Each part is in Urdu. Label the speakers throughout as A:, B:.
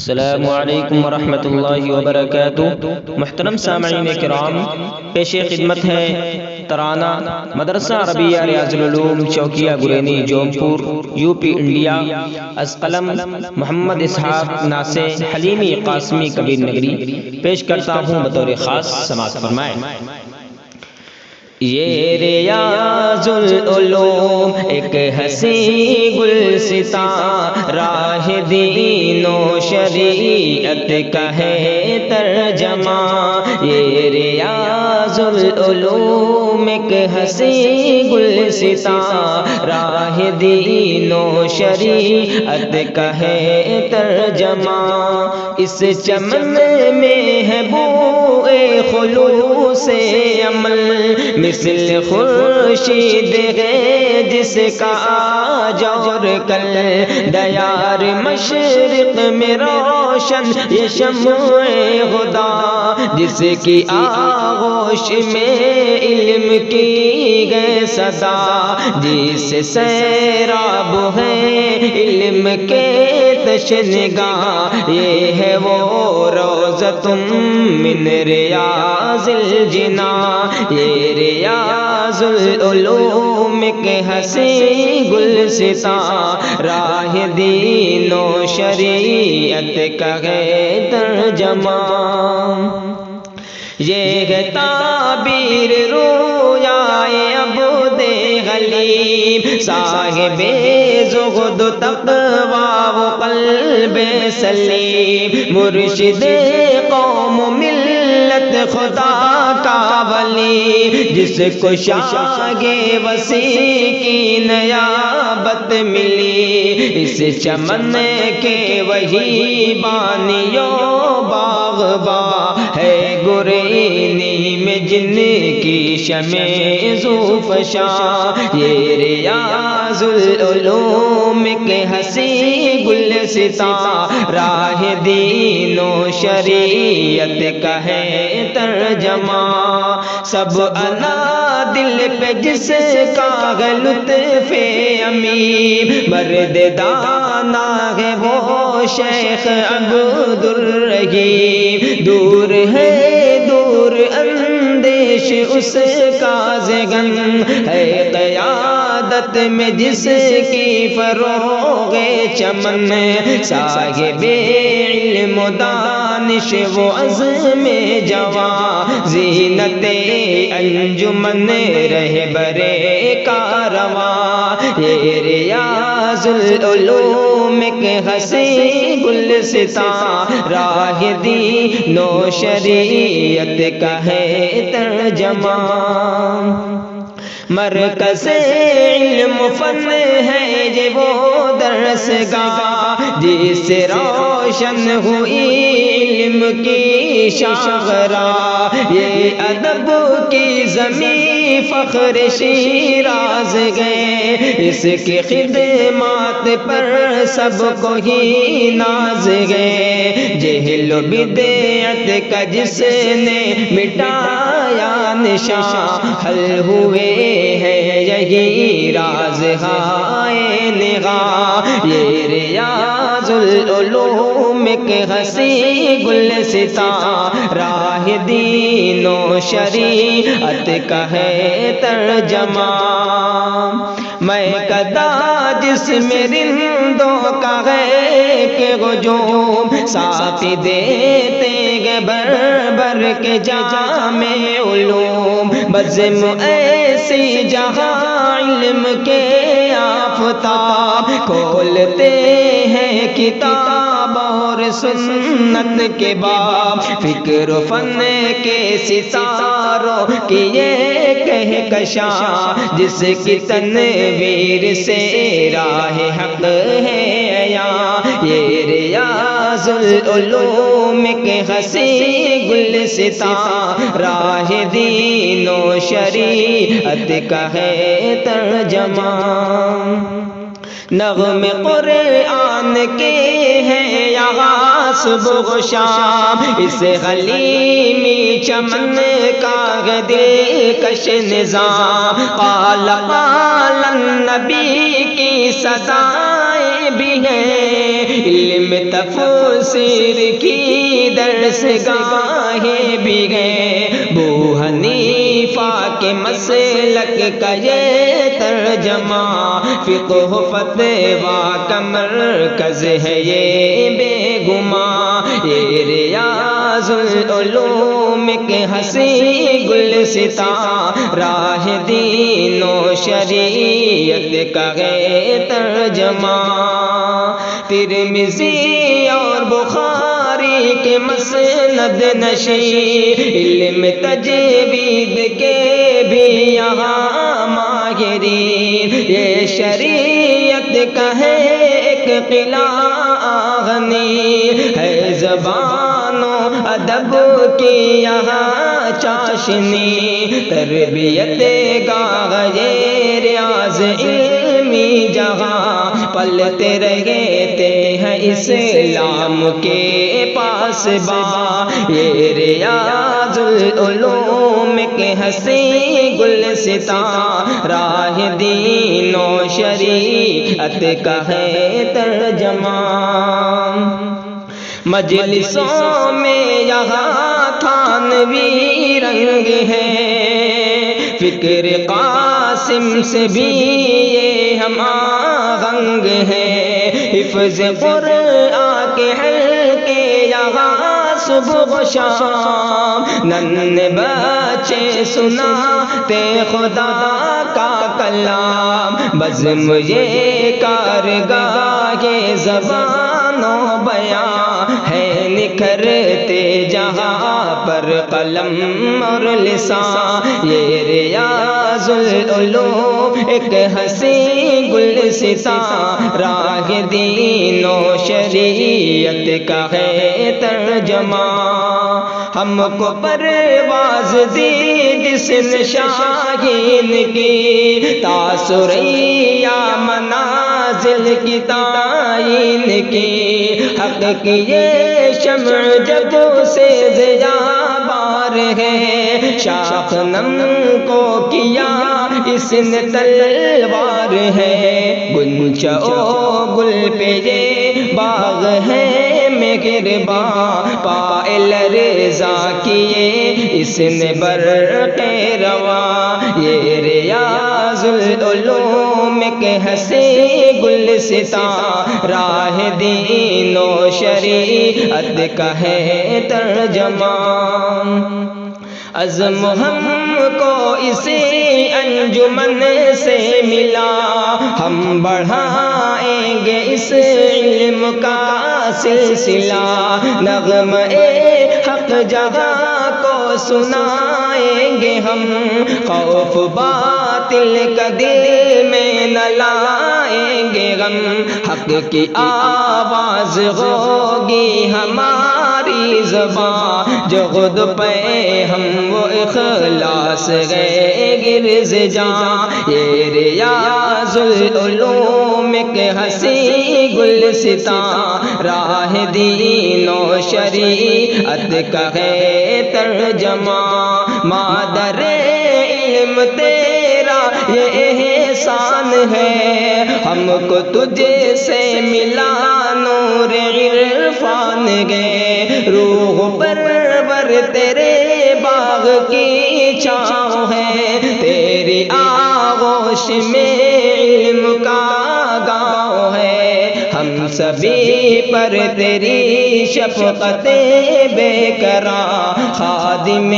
A: السلام علیکم ورحمۃ اللہ وبرکاتہ۔ محترم سامعین کرام، پیش خدمت ہے ترانہ Madrasa Arabia Riyaz ul Uloom Chowkiya Gurainy Jaunpur U P India از قلم محمد اسحاق ناصر حلیمی قاسمی کبیر نگری پیش کرتا ہوں بطور خاص، سماعت فرمائیں۔ یہ ریاض العلوم ایک حسین گلستاں، راہ دین و شریعت کا ہے ترجمہ۔ یہ ریاض العلوم ایک حسین گلستاں، راہ دین و شریعت کا ہے ترجمہ۔ اس چمن میں ہے بوئے خلوص عمل، مثل خورشید ہے جس کا آج اور کل، دیار مشرق میں روشن یہ شمع خدا، جس کی آغوش میں علم کی گئے صدا، جس سیراب ہے علم کے تشنگاہ، یہ ہے وہ روضۃ من ریاض الجنان۔ یہ ریاض العلوم کے حسین گلستاں، راہ دین و شریعت کا ہے ترجمہ۔ یہ ہے تعبیر رویائے عبد حلیم، صاحب زہد و تقویٰ و قلب سلیم، مرشد قوم ملت خدا کا ولی، جس کو شاگ وسیع کی نیابت ملی، اس چمن کے وہی بانیوں باغباں ہے گرینی میں جن کی شمع ذوفشاں۔ یہ ریاض العلوم کے حسین گلستاں، راہ دین و شریعت کا ہے ترجمہ۔ سب انا دل پہ جس کا ہے لطف امین، مرد دانا ہے وہ شیخ عبد الرحیم، دور ہے دور اندیش اس کا ذہن، ہے قیادت میں جس کی فروغ چمن، صاحب علم و دانش و عزم جواں، زینت انجمن رہبر کارواں۔ یہ ریاض العلوم کے حسین گلستاں، راہ دین و شریعت کا ہے ترجمہ۔ مرکز علم فن ہے یہ وہ درسگاہ، جس سے روشن ہوئی علم کی شاہراہ، یہ ادب کی زمین فخر شیراز گئے، اس کی خدمات پر سب کو ہی ناز گئے، جہل و بدعت کا جس نے مٹایا نشان، حل ہوئے ہے یہی راز ہائے نگاہ۔ یہ ریاض العلوم کے حسین گلستاں، راہ دین و شریعت کا ہے ترجمہ۔ میں کدا جس میں رندوں کا ہے کہ ہجوم، ساتھ دیتے گے بر بر کے جام علوم، بزم ایسی جہاں علم کے آفتاب، کھولتے ہیں کتاب اور سنت کے باب، فکر و فن کے ستاروں کی یہ کہکشاں، جس کی تنویر سے راہ حق ہے عیاں۔ یہ ریاض العلوم کے حسین گلستاں، راہ دین و شریعت کا ہے ترجمہ۔ نغم قرآن کے ہیں یہاں صبح و شام، اس حلیمی چمن کا دلکش نظام، قال قال النبی کی صدائیں بھی ہیں، علم تفسیر کی درس گاہیں بھی ہیں، ابو حنیفہ کے مسلک کا یہ ترجمہ، فقہ فتویٰ کا مرکز ہے یہ بے گماں، یہ ریاض العلوم کے حسین گلستاں، راہ دین و شریعت کا ہے ترجمہ، ترمذی اور بخاری کے مسند نشین، علم تجوید کے بھی یہاں ماہرین، یہ شریعت کا ہے ایک قلعہ غنی، ہے زبان و ادب کی یہاں چاشنی، تربیت گاہ یہ ریاض علمی جہاں، پلتے رہتے ہیں اسلام کے پاس با، یہ ریاض العلوم کے حسین گلستاں، راہ دین و شریعت کا ہے ترجمہ، مجلسوں میں یہاں تھانوی رنگ ہے، فکر قاسم سے بھی یہ ہم آہنگ ہے، حفظ قرآن کے حلقے یہاں صبح و شام، ننھے بچے سناتے خدا کا کلام، بزم یہ کارگاہ یہ زبان و بیان ہے، نکھرتے جہاں پر قلم اور لسان، یہ ریاض العلوم ایک حسین گلستاں، راہ دین و شریعت کا ہے ترجمہ، ہم کو پرواز دی جس نے شاہین کی، تاثریا منازل کی تعین کی، حق کی یہ شمع جب سے ضیا بار ہے، شاخ نم کو کیا اس نے تلوار ہے، گنچہ و گل پہ یہ باغ ہے مہرباں، پائے رضا کیے اس نے برق رواں، یہ ریاض العلوم کے حسین گلستاں، راہ دین و شریعت کا ہے ترجمہ، عزم ہم کو اسی انجمن سے ملا، ہم بڑھائیں گے اس علم کا سلسلہ، نغمہ حق جہاں کو سنائیں گے ہم، خوف باطل کا دل میں نہ لائیں گے غم، حق کی آواز ہوگی ہماری زبان، جو خود پہ ہم وہ اخلاص گئے گرز جاں، یہ ریاض العلوم کے حسین گلستاں، راہ دین و شریعت کا ہے ترجمہ، مادر علم تیرا یہ احسان ہے، ہم کو تجھ سے ملا نور عرفان گے، روح پرور تیرے باغ کی چھاؤں ہے، تیری آغوش میں علم کا گاؤں ہے، ہم سبھی پر تیری شفقت بے قرار، خادم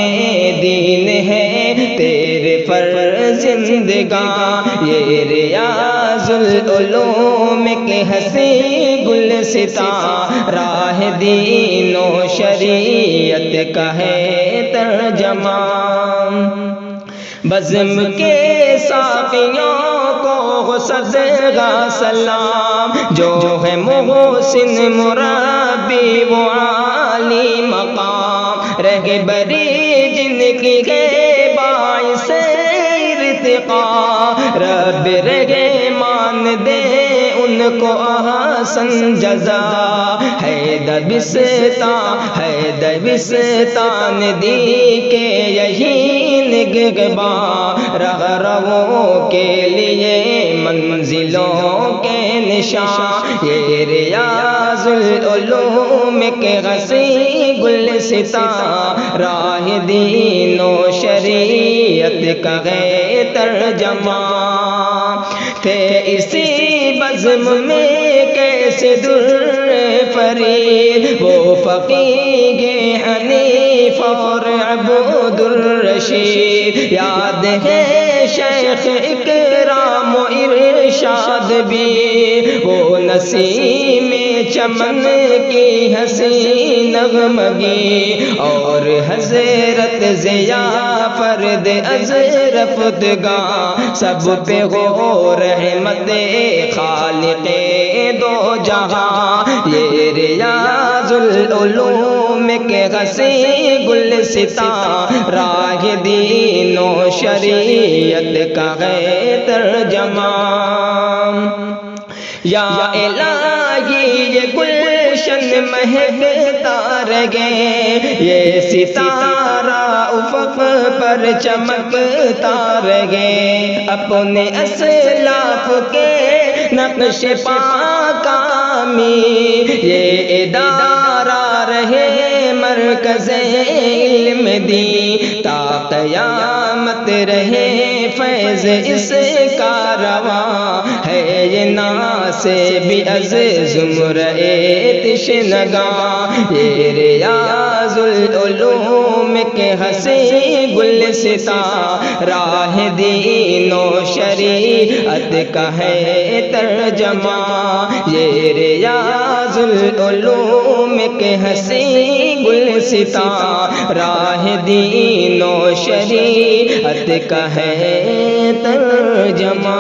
A: دین ہے تیرے فرض زندگاں، یہ ریاض العلوم کے حسین گلستاں، راہ دین و شریعت کا ہے ترجمہ، بزم کے ساقیوں کو صدقہ سلام، جو ہے محسن مربی وہ عالی مقام، رہبری جن کی ہے باعث ارتقاء، رب رحمان دے ان کو احسن جزا، ہے دبستان دی کے یہی نگہباں، رہروں کے لیے منزلوں کے نشان، یہ ریاض العلوم کے غسی گلستاں، راہ دین و شریعت کا ہے ترجمہ، تھے اسی بزم میں کیسے در فرید وہ فقیہ حنیف اور عبد الرشید، یاد ہے شیخ اکرام و ارشاد بھی، وہ نسیم چمن کی حسین نغمگی، اور حضرت ضیا فرد اشرف دگاں، سب پہ ہو رحمت خالق دو جہاں، یہ ریاض العلوم کے غسی گلستاں، راہ دین و شریعت کا ہے ترجمہ، یا الہی یہ گلشن مہکتا رہے، یہ ستارہ افق پر چمکتا رہے، اپنے اسلاف کے نقش پاکامی، یہ ادارہ رہے مرکز علم دی، تا قیامت رہے فیض اس کا رواں، ہے یہ ناصب از زمرہ تشنگاں، یہ ریاض العلوم کے حسی گلستاں، راہ دین و شریعت کا ہے ترجمہ، یہ ریاض العلوم کے حسی گلستاں، راہ دین و شریعت کا ہے ترجمہ۔